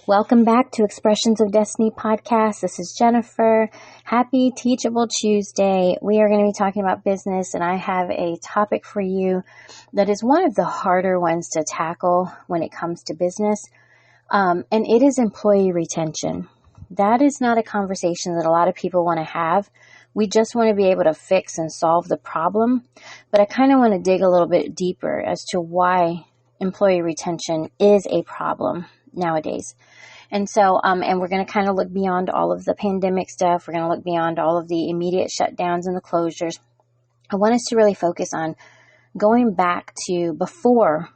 Welcome back to Expressions of Destiny podcast. This is Jennifer. Happy Teachable Tuesday. We are going to be talking about business, and I have a topic for you that is one of the harder ones to tackle when it comes to business, and it is employee retention. That is not a conversation that a lot of people want to have. We just want to be able to fix and solve the problem, but I kind of want to dig a little bit deeper as to why employee retention is a problem nowadays. And so, and we're going to kind of look beyond all of the pandemic stuff. We're going to look beyond all of the immediate shutdowns and the closures. I want us to really focus on going back to before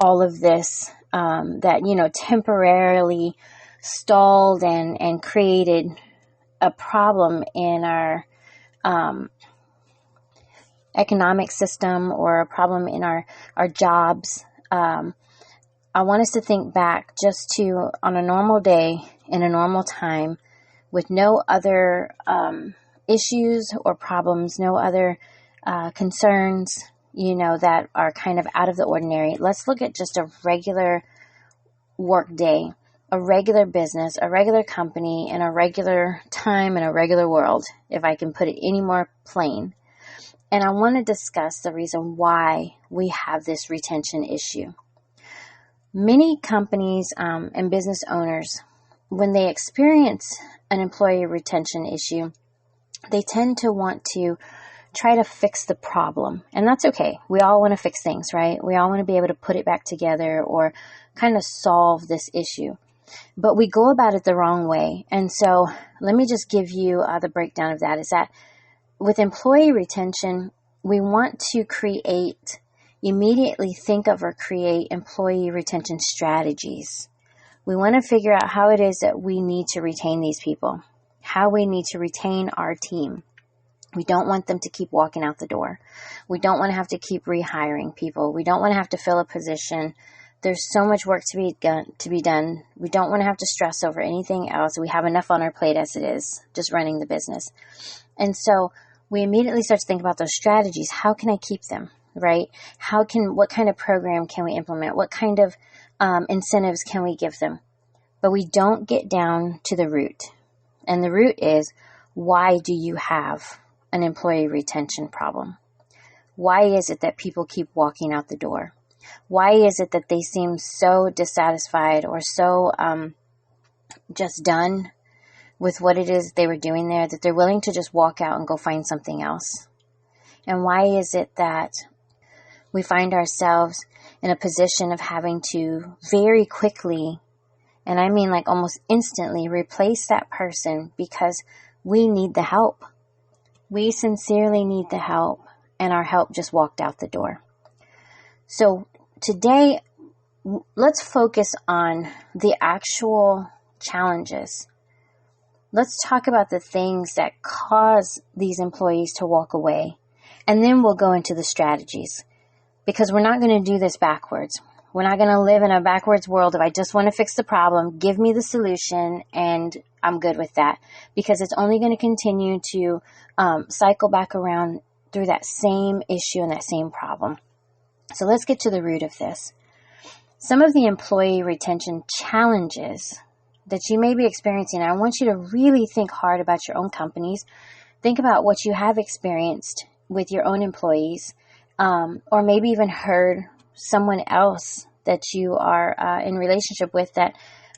all of this, that, temporarily stalled and created a problem in our economic system or a problem in our jobs. I want us to think back just to on a normal day in a normal time with no other issues or problems, no other concerns, that are kind of out of the ordinary. Let's look at just a regular work day, a regular business, a regular company, in a regular time in a regular world, if I can put it any more plain. And I want to discuss the reason why we have this retention issue. Many companies and business owners, when they experience an employee retention issue, they tend to want to try to fix the problem. And that's okay. We all want to fix things, right? We all want to be able to put it back together or kind of solve this issue. But we go about it the wrong way. And so let me just give you the breakdown of that. Is that with employee retention, we want to immediately think of or create employee retention strategies. We want to figure out how it is that we need to retain these people, how we need to retain our team. We don't want them to keep walking out the door. We don't want to have to keep rehiring people. We don't want to have to fill a position. There's so much work to be done. We don't want to have to stress over anything else. We have enough on our plate as it is, just running the business. And so we immediately start to think about those strategies. How can I keep them? Right? What kind of program can we implement? What kind of incentives can we give them? But we don't get down to the root. And the root is, why do you have an employee retention problem? Why is it that people keep walking out the door? Why is it that they seem so dissatisfied or so just done with what it is they were doing there that they're willing to just walk out and go find something else? And why is it that we find ourselves in a position of having to very quickly, and I mean like almost instantly, replace that person because we need the help. We sincerely need the help, and our help just walked out the door. So today, let's focus on the actual challenges. Let's talk about the things that cause these employees to walk away, and then we'll go into the strategies. Because we're not going to do this backwards. We're not going to live in a backwards world of I just want to fix the problem, give me the solution, and I'm good with that. Because it's only going to continue to cycle back around through that same issue and that same problem. So let's get to the root of this. Some of the employee retention challenges that you may be experiencing, I want you to really think hard about your own companies. Think about what you have experienced with your own employees. Or maybe even heard someone else that you are in relationship with that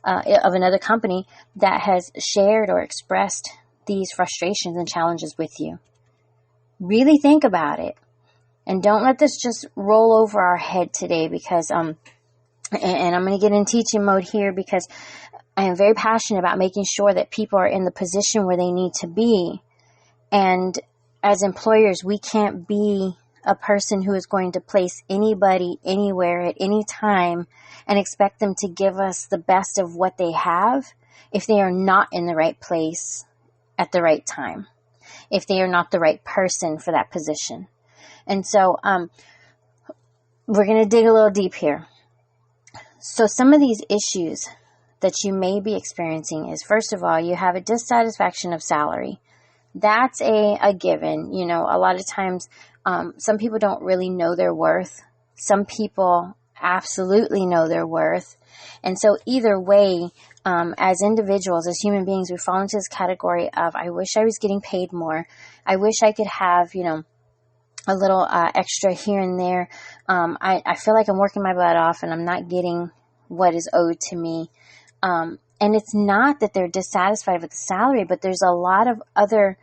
of another company that has shared or expressed these frustrations and challenges with you. Really think about it, and don't let this just roll over our head today. Because and I'm going to get in teaching mode here because I am very passionate about making sure that people are in the position where they need to be. And as employers, we can't be a person who is going to place anybody anywhere at any time and expect them to give us the best of what they have if they are not in the right place at the right time, if they are not the right person for that position. And so we're going to dig a little deep here. So some of these issues that you may be experiencing is, first of all, you have a dissatisfaction of salary. That's a given. A lot of times some people don't really know their worth. Some people absolutely know their worth. And so either way, as individuals, as human beings, we fall into this category of, I wish I was getting paid more. I wish I could have, a little extra here and there. I feel like I'm working my butt off and I'm not getting what is owed to me. And it's not that they're dissatisfied with the salary, but there's a lot of other,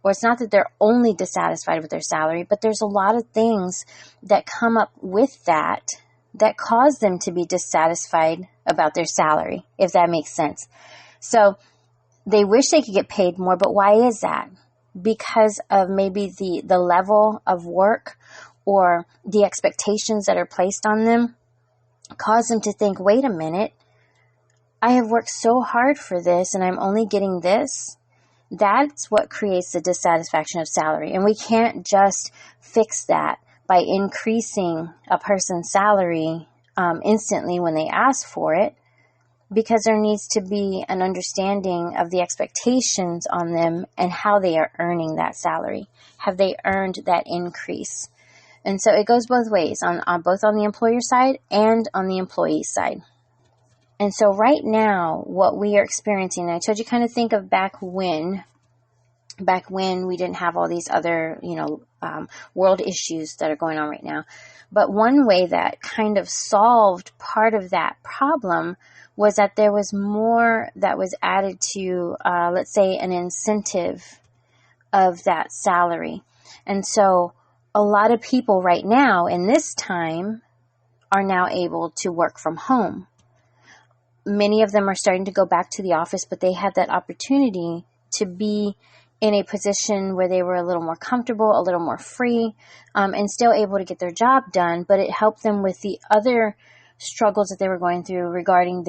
or it's not that they're only dissatisfied with their salary, but there's a lot of things that come up with that cause them to be dissatisfied about their salary, if that makes sense. So they wish they could get paid more, but why is that? Because of maybe the level of work or the expectations that are placed on them cause them to think, wait a minute, I have worked so hard for this and I'm only getting this. That's what creates the dissatisfaction of salary. And we can't just fix that by increasing a person's salary instantly when they ask for it, because there needs to be an understanding of the expectations on them and how they are earning that salary. Have they earned that increase? And so it goes both ways, on both on the employer side and on the employee side. And so right now, what we are experiencing, and I told you kind of think of back when we didn't have all these other, world issues that are going on right now. But one way that kind of solved part of that problem was that there was more that was added to, let's say, an incentive of that salary. And so a lot of people right now in this time are now able to work from home. Many of them are starting to go back to the office, but they had that opportunity to be in a position where they were a little more comfortable, a little more free, and still able to get their job done. But it helped them with the other struggles that they were going through regarding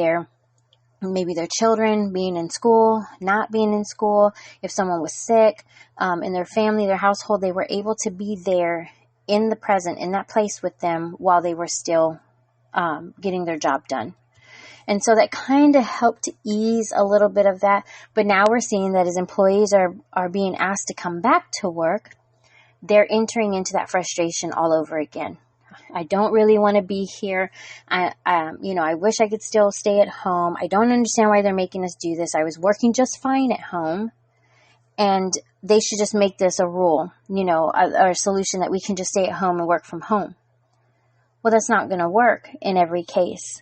maybe their children being in school, not being in school. If someone was sick in their family, their household, they were able to be there in the present, in that place with them while they were still getting their job done. And so that kind of helped to ease a little bit of that. But now we're seeing that as employees are being asked to come back to work, they're entering into that frustration all over again. I don't really want to be here. I wish I could still stay at home. I don't understand why they're making us do this. I was working just fine at home, and they should just make this a rule, or a solution that we can just stay at home and work from home. Well, that's not going to work in every case.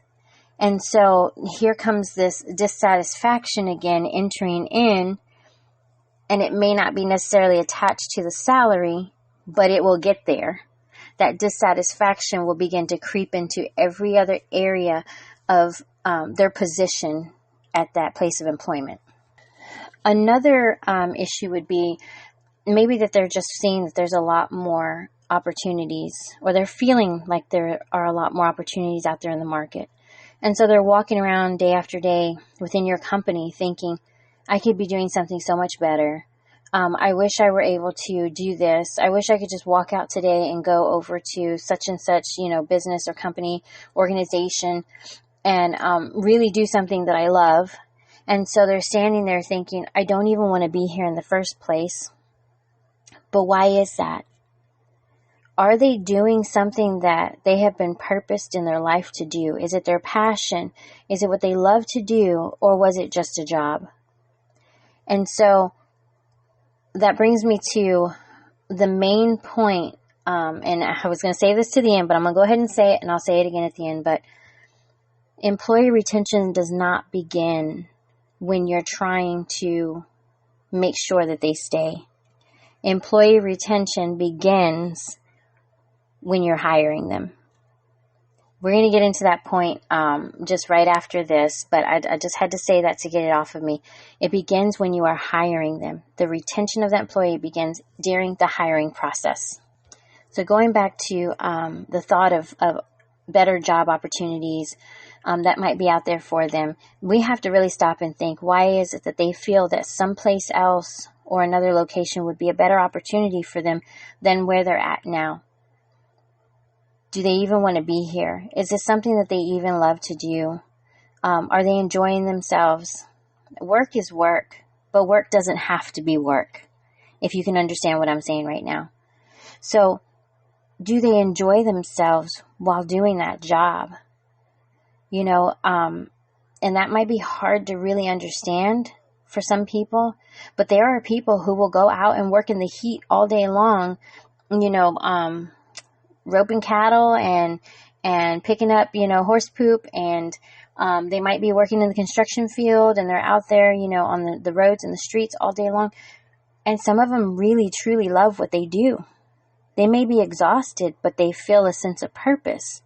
And so here comes this dissatisfaction again entering in, and it may not be necessarily attached to the salary, but it will get there. That dissatisfaction will begin to creep into every other area of their position at that place of employment. Another issue would be maybe that they're just seeing that there's a lot more opportunities, or they're feeling like there are a lot more opportunities out there in the market. And so they're walking around day after day within your company thinking, I could be doing something so much better. I wish I were able to do this. I wish I could just walk out today and go over to such and such, business or company, organization, and really do something that I love. And so they're standing there thinking, I don't even want to be here in the first place. But why is that? Are they doing something that they have been purposed in their life to do? Is it their passion? Is it what they love to do? Or was it just a job? And so that brings me to the main point. And I was going to say this to the end, but I'm going to go ahead and say it, and I'll say it again at the end. But employee retention does not begin when you're trying to make sure that they stay. Employee retention begins when you're hiring them. We're going to get into that point just right after this, but I just had to say that to get it off of me. It begins when you are hiring them. The retention of that employee begins during the hiring process. So going back to the thought of better job opportunities that might be out there for them, we have to really stop and think, why is it that they feel that someplace else or another location would be a better opportunity for them than where they're at now? Do they even want to be here? Is this something that they even love to do? Are they enjoying themselves? Work is work, but work doesn't have to be work, if you can understand what I'm saying right now. So do they enjoy themselves while doing that job? And that might be hard to really understand for some people, but there are people who will go out and work in the heat all day long, roping cattle and picking up, horse poop, and they might be working in the construction field, and they're out there, on the roads and the streets all day long. And some of them really, truly love what they do. They may be exhausted, but they feel a sense of purpose.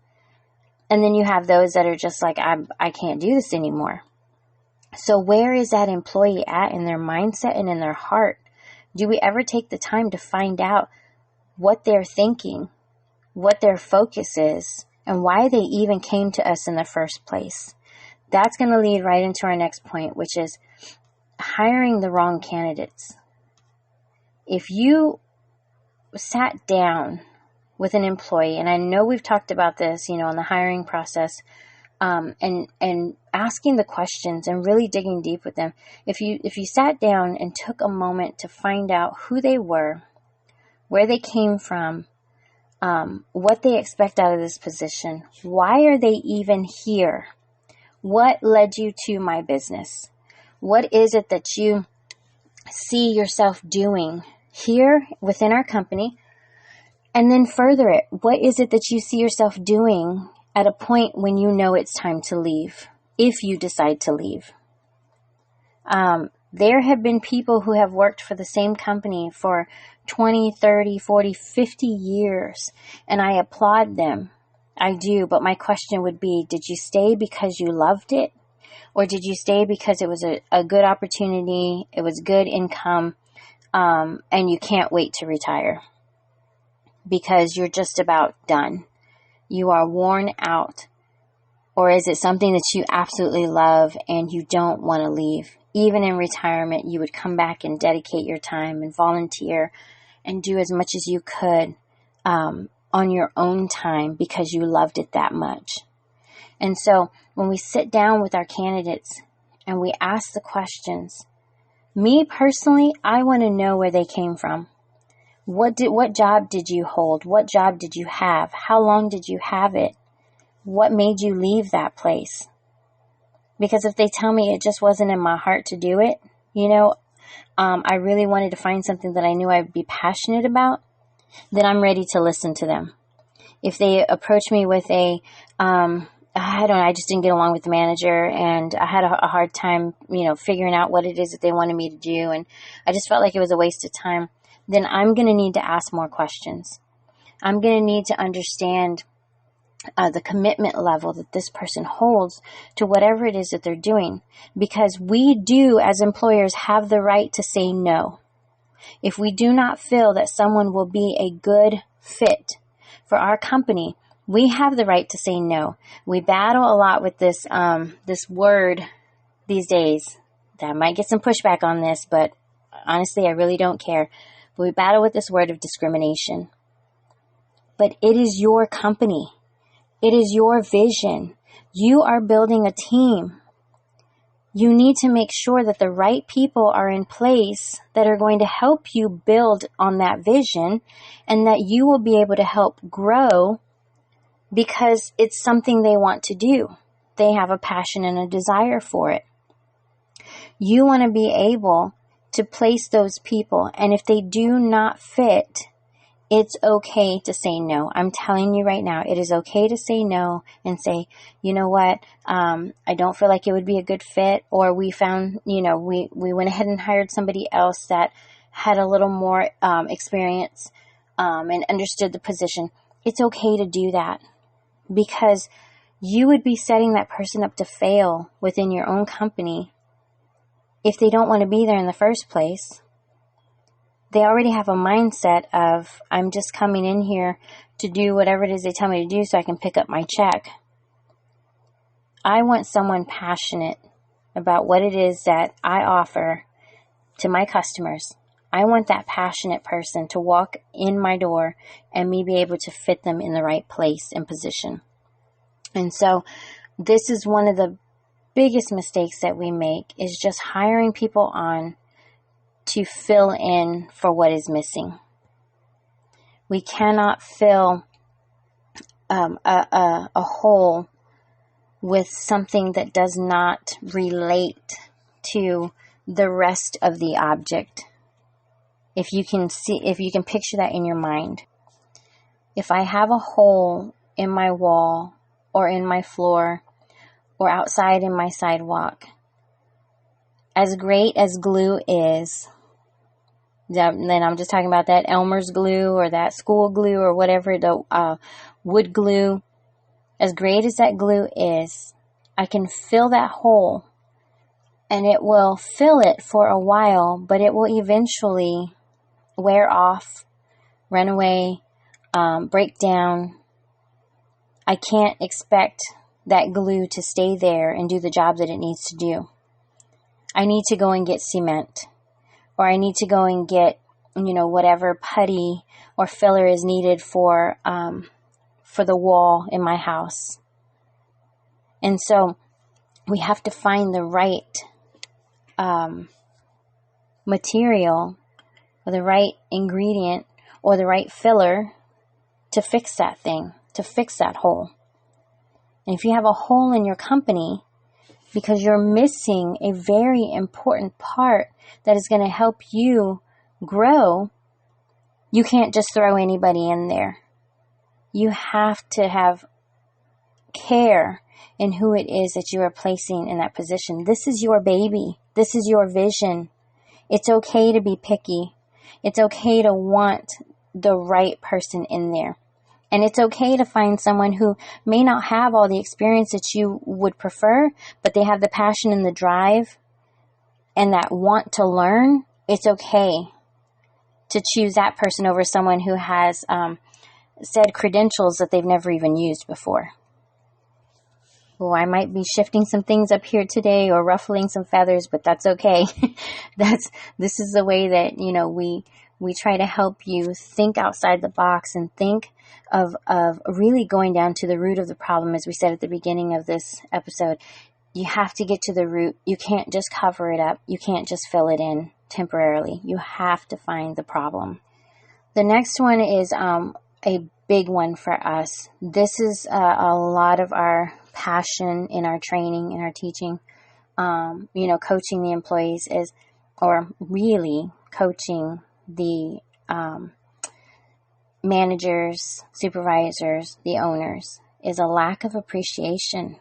And then you have those that are just like, I can't do this anymore. So where is that employee at in their mindset and in their heart? Do we ever take the time to find out what they're thinking, what their focus is, and why they even came to us in the first place? That's going to lead right into our next point, which is hiring the wrong candidates. If you sat down with an employee, and I know we've talked about this, in the hiring process, and asking the questions and really digging deep with them. If you sat down and took a moment to find out who they were, where they came from, what they expect out of this position, why are they even here? What led you to my business? What is it that you see yourself doing here within our company? And then further it, what is it that you see yourself doing at a point when you know it's time to leave, if you decide to leave? There have been people who have worked for the same company for 20, 30, 40, 50 years, and I applaud them. I do, but my question would be, did you stay because you loved it? Or did you stay because it was a good opportunity, it was good income, and you can't wait to retire? Because you're just about done. You are worn out. Or is it something that you absolutely love and you don't want to leave? Even in retirement, you would come back and dedicate your time and volunteer and do as much as you could on your own time because you loved it that much. And so when we sit down with our candidates and we ask the questions, me personally, I want to know where they came from. What job did you hold? What job did you have? How long did you have it? What made you leave that place? Because if they tell me it just wasn't in my heart to do it, I really wanted to find something that I knew I'd be passionate about, then I'm ready to listen to them. If they approach me with I just didn't get along with the manager and I had a hard time, figuring out what it is that they wanted me to do, and I just felt like it was a waste of time, then I'm going to need to ask more questions. I'm going to need to understand the commitment level that this person holds to whatever it is that they're doing. Because we do, as employers, have the right to say no. If we do not feel that someone will be a good fit for our company, we have the right to say no. We battle a lot with this word these days. That might get some pushback on this, but honestly, I really don't care. But we battle with this word of discrimination. But it is your company. It is your vision. You are building a team. You need to make sure that the right people are in place that are going to help you build on that vision, and that you will be able to help grow because it's something they want to do. They have a passion and a desire for it. You want to be able to place those people, and if they do not fit, it's okay to say no. I'm telling you right now, it is okay to say no and say, you know what, I don't feel like it would be a good fit, or we found, we went ahead and hired somebody else that had a little more experience and understood the position. It's okay to do that, because you would be setting that person up to fail within your own company if they don't want to be there in the first place. They already have a mindset of, I'm just coming in here to do whatever it is they tell me to do so I can pick up my check. I want someone passionate about what it is that I offer to my customers. I want that passionate person to walk in my door and me be able to fit them in the right place and position. And so this is one of the biggest mistakes that we make, is just hiring people on to fill in for what is missing. We cannot fill a hole with something that does not relate to the rest of the object. If you can picture that in your mind. If I have a hole in my wall or in my floor or outside in my sidewalk, as great as glue is, then I'm just talking about that Elmer's glue or that school glue or whatever, the wood glue. As great as that glue is, I can fill that hole, and it will fill it for a while, but it will eventually wear off, run away, break down. I can't expect that glue to stay there and do the job that it needs to do. I need to go and get cement, or I need to go and get, whatever putty or filler is needed for the wall in my house. And so we have to find the right material or the right ingredient or the right filler to fix that thing, to fix that hole. And if you have a hole in your company because you're missing a very important part that is going to help you grow, you can't just throw anybody in there. You have to have care in who it is that you are placing in that position. This is your baby. This is your vision. It's okay to be picky. It's okay to want the right person in there. And it's okay to find someone who may not have all the experience that you would prefer, but they have the passion and the drive and that want to learn. It's okay to choose that person over someone who has said credentials that they've never even used before. Oh, I might be shifting some things up here today or ruffling some feathers, but that's okay. This is the way that, we try to help you think outside the box and think of really going down to the root of the problem. As we said at the beginning of this episode, you have to get to the root. You can't just cover it up. You can't just fill it in temporarily. You have to find the problem. The next one is a big one for us. This is a lot of our passion in our training, in our teaching, coaching the employees or really coaching the managers, supervisors, the owners, is a lack of appreciation.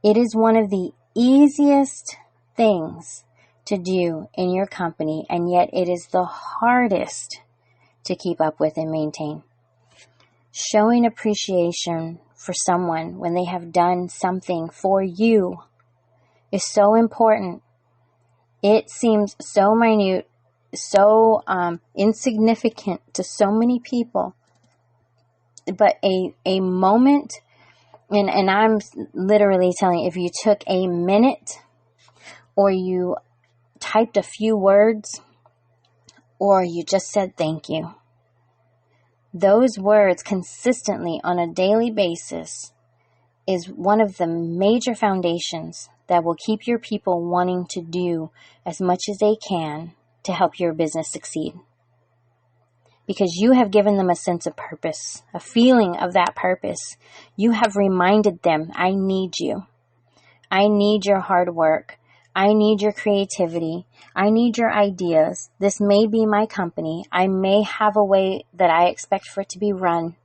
It is one of the easiest things to do in your company, and yet it is the hardest to keep up with and maintain. Showing appreciation for someone when they have done something for you is so important. It seems so minute, so insignificant to so many people, but a moment, and I'm literally telling you, if you took a minute or you typed a few words or you just said thank you, those words consistently on a daily basis is one of the major foundations that will keep your people wanting to do as much as they can to help your business succeed. Because you have given them a sense of purpose, a feeling of that purpose. You have reminded them, I need you. I need your hard work. I need your creativity. I need your ideas. This may be my company. I may have a way that I expect for it to be run,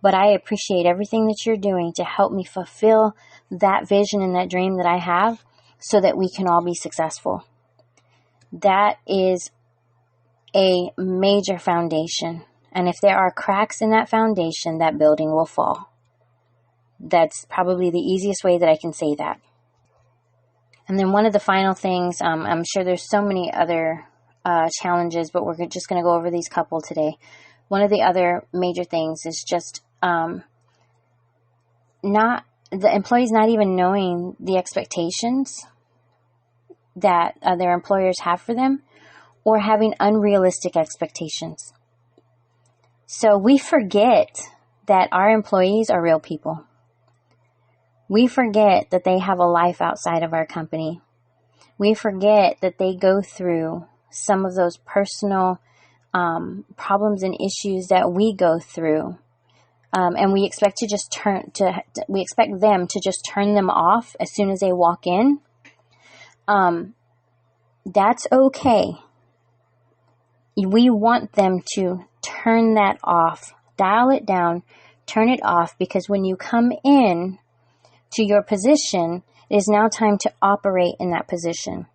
but I appreciate everything that you're doing to help me fulfill that vision and that dream that I have so that we can all be successful. That is a major foundation. And if there are cracks in that foundation, that building will fall. That's probably the easiest way that I can say that. And then one of the final things, I'm sure there's so many other challenges, but we're just going to go over these couple today. One of the other major things is just not the employees not even knowing the expectations that their employers have for them, or having unrealistic expectations. So we forget that our employees are real people. We forget that they have a life outside of our company. We forget that they go through some of those personal problems and issues that we go through. And we expect we expect them to just turn them off as soon as they walk in. That's okay. We want them to turn that off, dial it down, turn it off, because when you come in to your position, it is now time to operate in that position.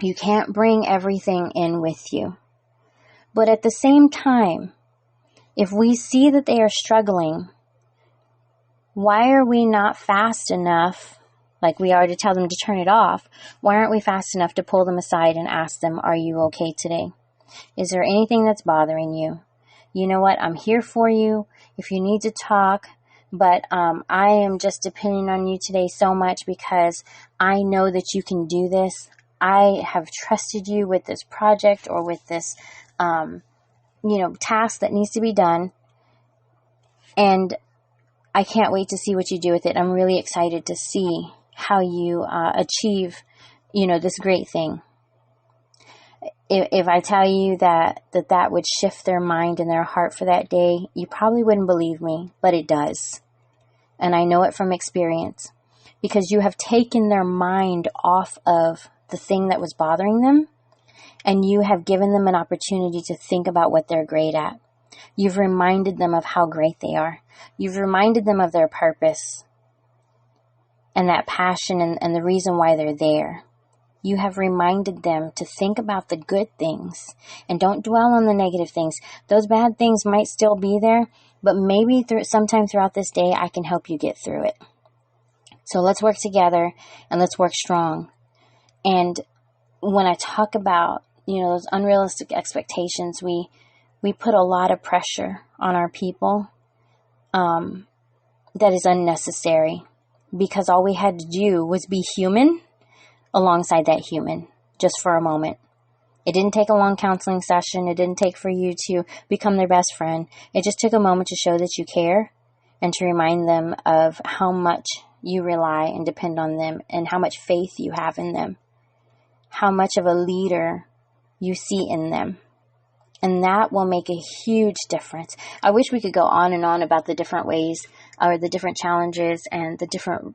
You can't bring everything in with you. But at the same time, if we see that they are struggling, why are we not fast enough, like we are to tell them to turn it off? Why aren't we fast enough to pull them aside and ask them, are you okay today? Is there anything that's bothering you? You know what? I'm here for you if you need to talk, but I am just depending on you today so much because I know that you can do this. I have trusted you with this project or with this, task that needs to be done. And I can't wait to see what you do with it. I'm really excited to see how you achieve, this great thing. If I tell you that would shift their mind and their heart for that day, you probably wouldn't believe me, but it does. And I know it from experience, because you have taken their mind off of the thing that was bothering them, and you have given them an opportunity to think about what they're great at. You've reminded them of how great they are. You've reminded them of their purpose and that passion and the reason why they're there. You have reminded them to think about the good things and don't dwell on the negative things. Those bad things might still be there, but maybe sometime throughout this day, I can help you get through it. So let's work together and let's work strong. And when I talk about, those unrealistic expectations, we put a lot of pressure on our people that is unnecessary, because all we had to do was be human alongside that human just for a moment. It didn't take a long counseling session. It didn't take for you to become their best friend. It just took a moment to show that you care and to remind them of how much you rely and depend on them and how much faith you have in them, how much of a leader you see in them. And that will make a huge difference. I wish we could go on and on about the different ways or the different challenges and the different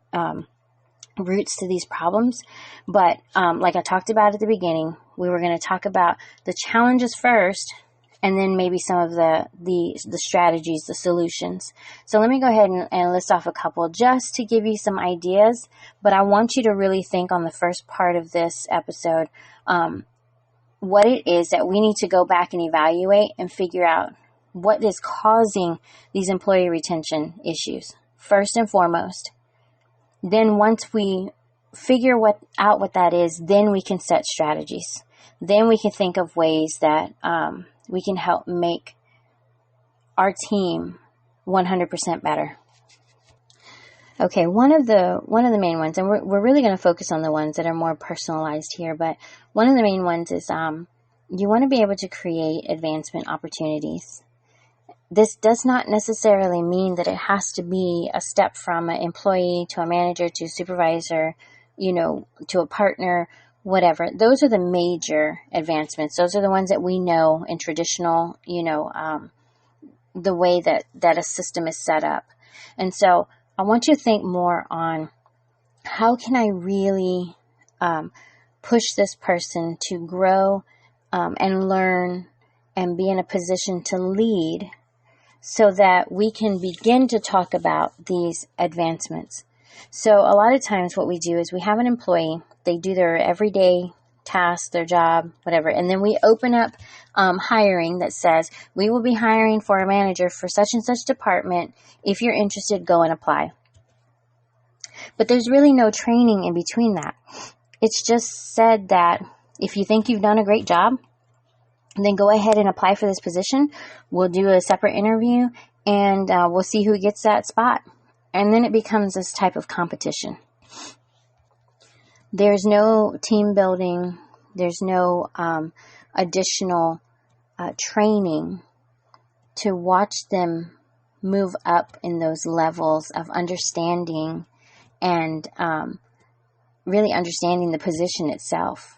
roots to these problems. But like I talked about at the beginning, we were going to talk about the challenges first, and then maybe some of the strategies, the solutions. So let me go ahead and list off a couple just to give you some ideas. But I want you to really think on the first part of this episode, what it is that we need to go back and evaluate and figure out what is causing these employee retention issues, first and foremost. Then once we figure out what that is, then we can set strategies. Then we can think of ways that we can help make our team 100% better. Okay, one of the main ones, and we're really going to focus on the ones that are more personalized here, but one of the main ones is you want to be able to create advancement opportunities. This does not necessarily mean that it has to be a step from an employee to a manager to a supervisor, to a partner, whatever. Those are the major advancements. Those are the ones that we know in traditional, the way that a system is set up. And so I want you to think more on how can I really push this person to grow and learn and be in a position to lead, so that we can begin to talk about these advancements. So a lot of times what we do is we have an employee, they do their everyday task, their job, whatever, and then we open up hiring that says, we will be hiring for a manager for such and such department. If you're interested, go and apply. But there's really no training in between that. It's just said that if you think you've done a great job, then go ahead and apply for this position. We'll do a separate interview and we'll see who gets that spot. And then it becomes this type of competition. There's no team building. There's no additional training to watch them move up in those levels of understanding and really understanding the position itself.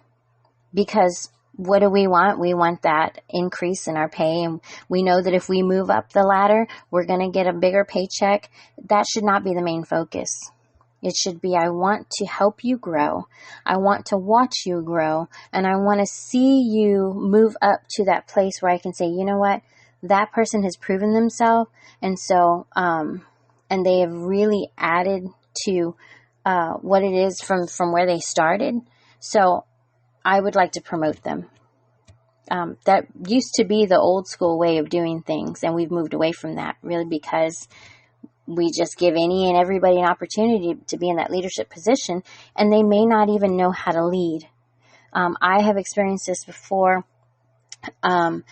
Because what do we want? We want that increase in our pay. And we know that if we move up the ladder, we're going to get a bigger paycheck. That should not be the main focus. It should be, I want to help you grow. I want to watch you grow. And I want to see you move up to that place where I can say, you know what? That person has proven themselves. And so, and they have really added to what it is from where they started. So I would like to promote them. That used to be the old school way of doing things. And we've moved away from that really because we just give any and everybody an opportunity to be in that leadership position, and they may not even know how to lead. I have experienced this before. I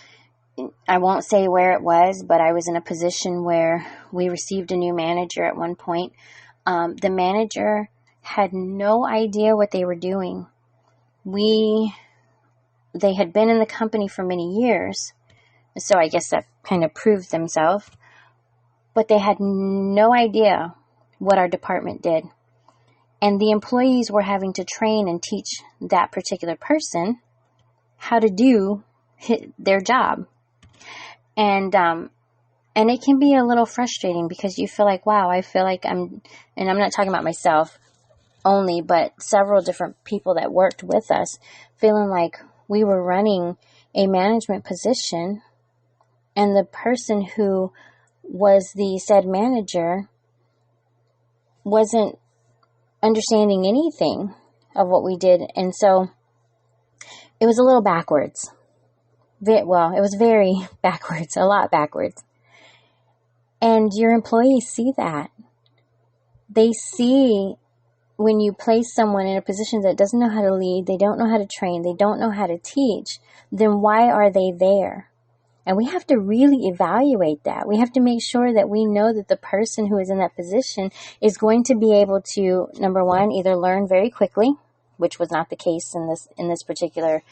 won't say where it was, but I was in a position where we received a new manager at one point. The manager had no idea what they were doing. They had been in the company for many years, so I guess that kind of proved themselves. But they had no idea what our department did. And the employees were having to train and teach that particular person how to do their job. And it can be a little frustrating because you feel like, wow, I feel like and I'm not talking about myself only, but several different people that worked with us, feeling like we were running a management position, and the person who was the said manager wasn't understanding anything of what we did. And so it was a little backwards. Well, it was very backwards, a lot backwards. And your employees see that. They see when you place someone in a position that doesn't know how to lead, they don't know how to train, they don't know how to teach, then why are they there? And we have to really evaluate that. We have to make sure that we know that the person who is in that position is going to be able to, number one, either learn very quickly, which was not the case in this particular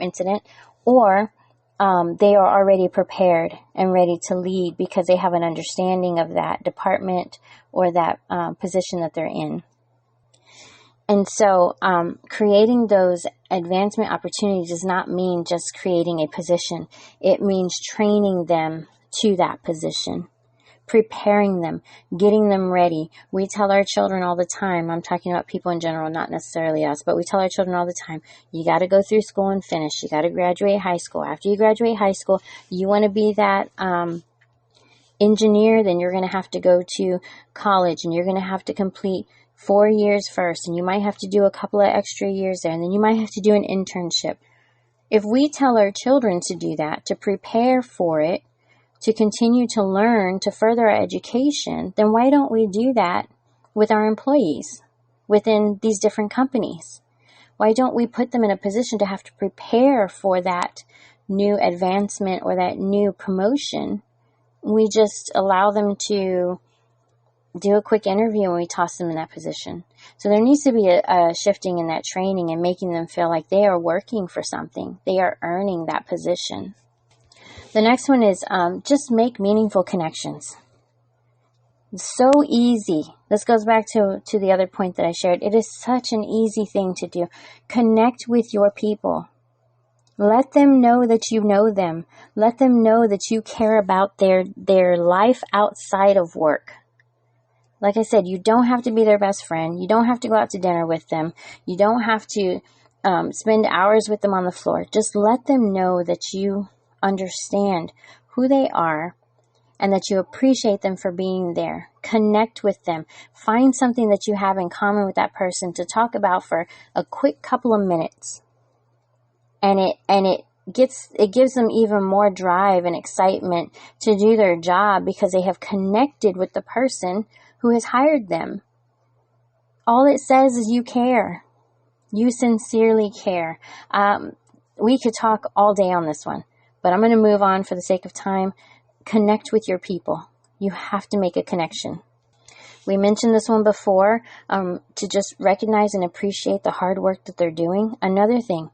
incident, or they are already prepared and ready to lead because they have an understanding of that department or that position that they're in. And so creating those advancement opportunities does not mean just creating a position. It means training them to that position, preparing them, getting them ready. We tell our children all the time, I'm talking about people in general, not necessarily us, but we tell our children all the time, you got to go through school and finish. You got to graduate high school. After you graduate high school, you want to be that engineer, then you're going to have to go to college and you're going to have to complete 4 years first, and you might have to do a couple of extra years there, and then you might have to do an internship. If we tell our children to do that, to prepare for it, to continue to learn, to further our education, then why don't we do that with our employees within these different companies? Why don't we put them in a position to have to prepare for that new advancement or that new promotion? We just allow them to do a quick interview and we toss them in that position. So there needs to be a shifting in that training and making them feel like they are working for something. They are earning that position. The next one is just make meaningful connections. It's so easy. This goes back to the other point that I shared. It is such an easy thing to do. Connect with your people. Let them know that you know them. Let them know that you care about their life outside of work. Like I said, you don't have to be their best friend. You don't have to go out to dinner with them. You don't have to spend hours with them on the floor. Just let them know that you understand who they are and that you appreciate them for being there. Connect with them. Find something that you have in common with that person to talk about for a quick couple of minutes. And it gives them even more drive and excitement to do their job because they have connected with the person who has hired them. All it says is you care. You sincerely care. We could talk all day on this one, but I'm going to move on for the sake of time. Connect with your people. You have to make a connection. We mentioned this one before, to just recognize and appreciate the hard work that they're doing. Another thing,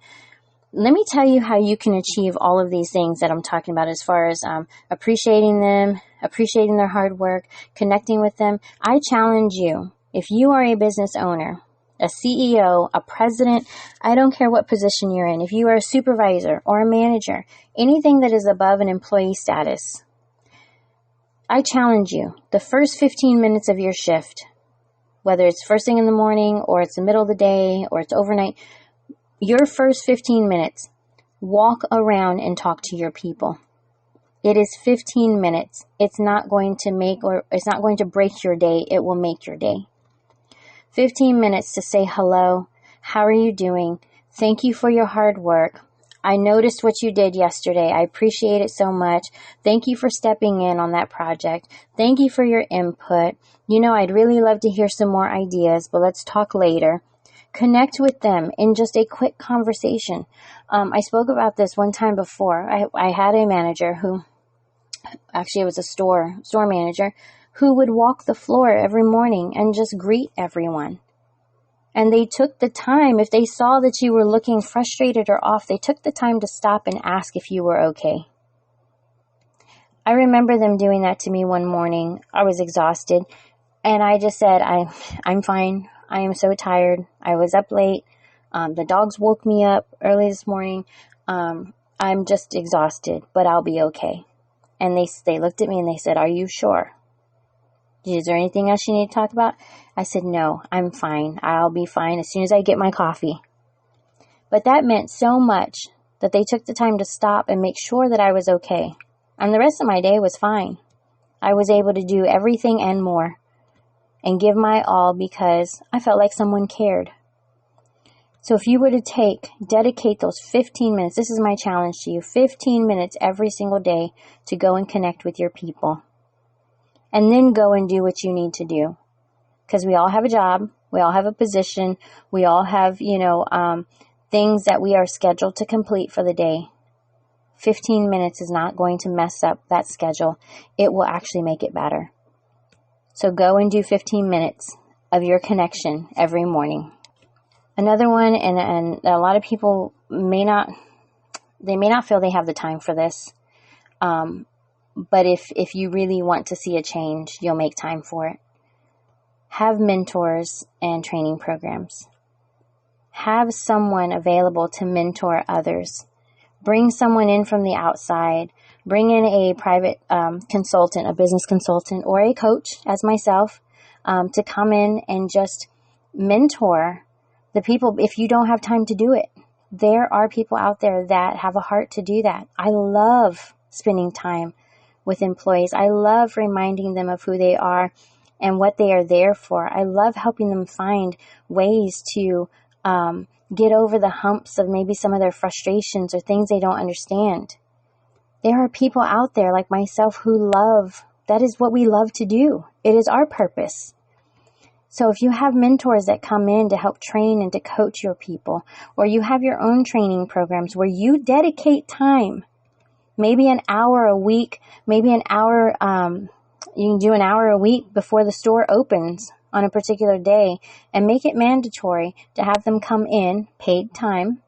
let me tell you how you can achieve all of these things that I'm talking about as far as appreciating them, appreciating their hard work, connecting with them. I challenge you, if you are a business owner, a CEO, a president, I don't care what position you're in. If you are a supervisor or a manager, anything that is above an employee status, I challenge you, the first 15 minutes of your shift, whether it's first thing in the morning or it's the middle of the day or it's overnight, your first 15 minutes, walk around and talk to your people. It is 15 minutes. It's not going to break your day. It will make your day. 15 minutes to say hello. How are you doing? Thank you for your hard work. I noticed what you did yesterday. I appreciate it so much. Thank you for stepping in on that project. Thank you for your input. I'd really love to hear some more ideas, but let's talk later. Connect with them in just a quick conversation. I spoke about this one time before. I had a manager who, actually it was a store manager, who would walk the floor every morning and just greet everyone. And they took the time, if they saw that you were looking frustrated or off, they took the time to stop and ask if you were okay. I remember them doing that to me one morning. I was exhausted, and I just said, I'm fine. I am so tired. I was up late. The dogs woke me up early this morning. I'm just exhausted, but I'll be okay. And they looked at me and they said, are you sure? Is there anything else you need to talk about? I said, no, I'm fine. I'll be fine as soon as I get my coffee. But that meant so much that they took the time to stop and make sure that I was okay. And the rest of my day was fine. I was able to do everything and more and give my all because I felt like someone cared. So if you were to dedicate those 15 minutes, this is my challenge to you, 15 minutes every single day to go and connect with your people. And then go and do what you need to do. Because we all have a job. We all have a position. We all have, things that we are scheduled to complete for the day. 15 minutes is not going to mess up that schedule. It will actually make it better. So go and do 15 minutes of your connection every morning. Another one, and a lot of people may not feel they have the time for this. But if you really want to see a change, you'll make time for it. Have mentors and training programs. Have someone available to mentor others. Bring someone in from the outside. Bring in a private consultant, a business consultant, or a coach, as myself, to come in and just mentor the people if you don't have time to do it. There are people out there that have a heart to do that. I love spending time with employees. I love reminding them of who they are and what they are there for. I love helping them find ways to get over the humps of maybe some of their frustrations or things they don't understand. There are people out there like myself who that is what we love to do. It is our purpose. So if you have mentors that come in to help train and to coach your people, or you have your own training programs where you dedicate time, maybe an hour a week, maybe an hour, you can do an hour a week before the store opens on a particular day and make it mandatory to have them come in, paid time,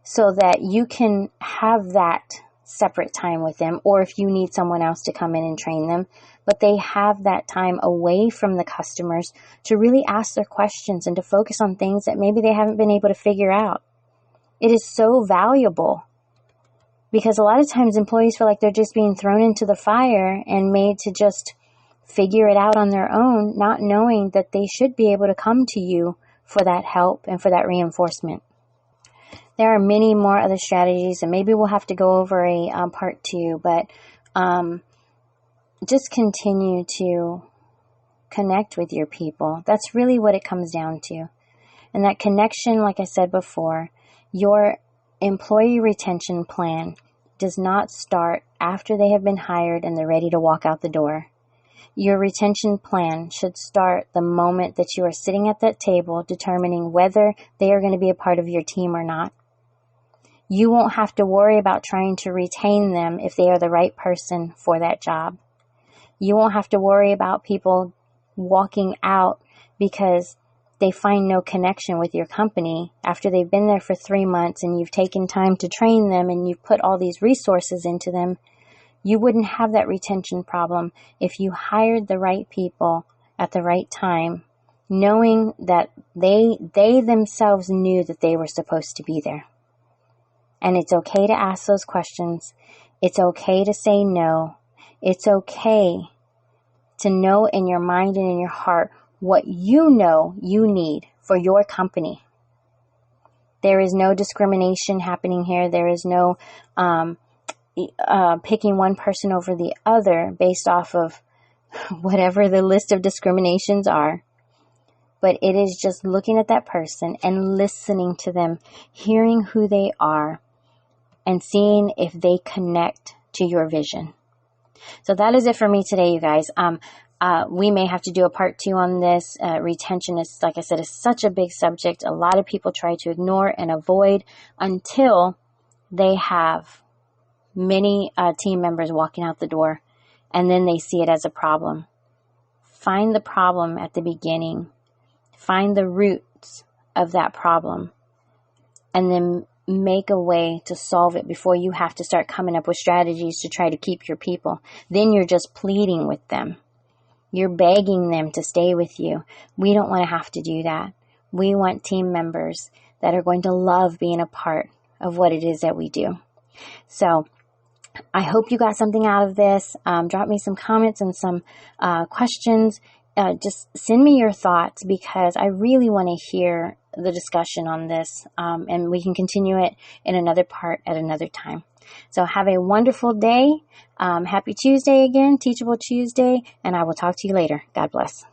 so that you can have that separate time with them, or if you need someone else to come in and train them, but they have that time away from the customers to really ask their questions and to focus on things that maybe they haven't been able to figure out. It is so valuable. Because a lot of times employees feel like they're just being thrown into the fire and made to just figure it out on their own, not knowing that they should be able to come to you for that help and for that reinforcement. There are many more other strategies, and maybe we'll have to go over a part 2, but just continue to connect with your people. That's really what it comes down to. And that connection, like I said before, your employee retention plan does not start after they have been hired and they're ready to walk out the door. Your retention plan should start the moment that you are sitting at that table determining whether they are going to be a part of your team or not. You won't have to worry about trying to retain them if they are the right person for that job. You won't have to worry about people walking out because they find no connection with your company after they've been there for 3 months and you've taken time to train them and you've put all these resources into them. You wouldn't have that retention problem if you hired the right people at the right time knowing that they themselves knew that they were supposed to be there. And it's okay to ask those questions. It's okay to say no. It's okay to know in your mind and in your heart what you know you need for your company. There is no discrimination happening here. There is no picking one person over the other based off of whatever the list of discriminations are. But it is just looking at that person and listening to them, hearing who they are, and seeing if they connect to your vision. So that is it for me today, you guys. We may have to do a part 2 on this. Retention is, like I said, is such a big subject. A lot of people try to ignore and avoid until they have many team members walking out the door, and then they see it as a problem. Find the problem at the beginning. Find the roots of that problem, and then make a way to solve it before you have to start coming up with strategies to try to keep your people. Then you're just pleading with them. You're begging them to stay with you. We don't want to have to do that. We want team members that are going to love being a part of what it is that we do. So I hope you got something out of this. Drop me some comments and some questions. Just send me your thoughts, because I really want to hear the discussion on this, and we can continue it in another part at another time. So have a wonderful day. Happy Tuesday again, Teachable Tuesday, and I will talk to you later. God bless.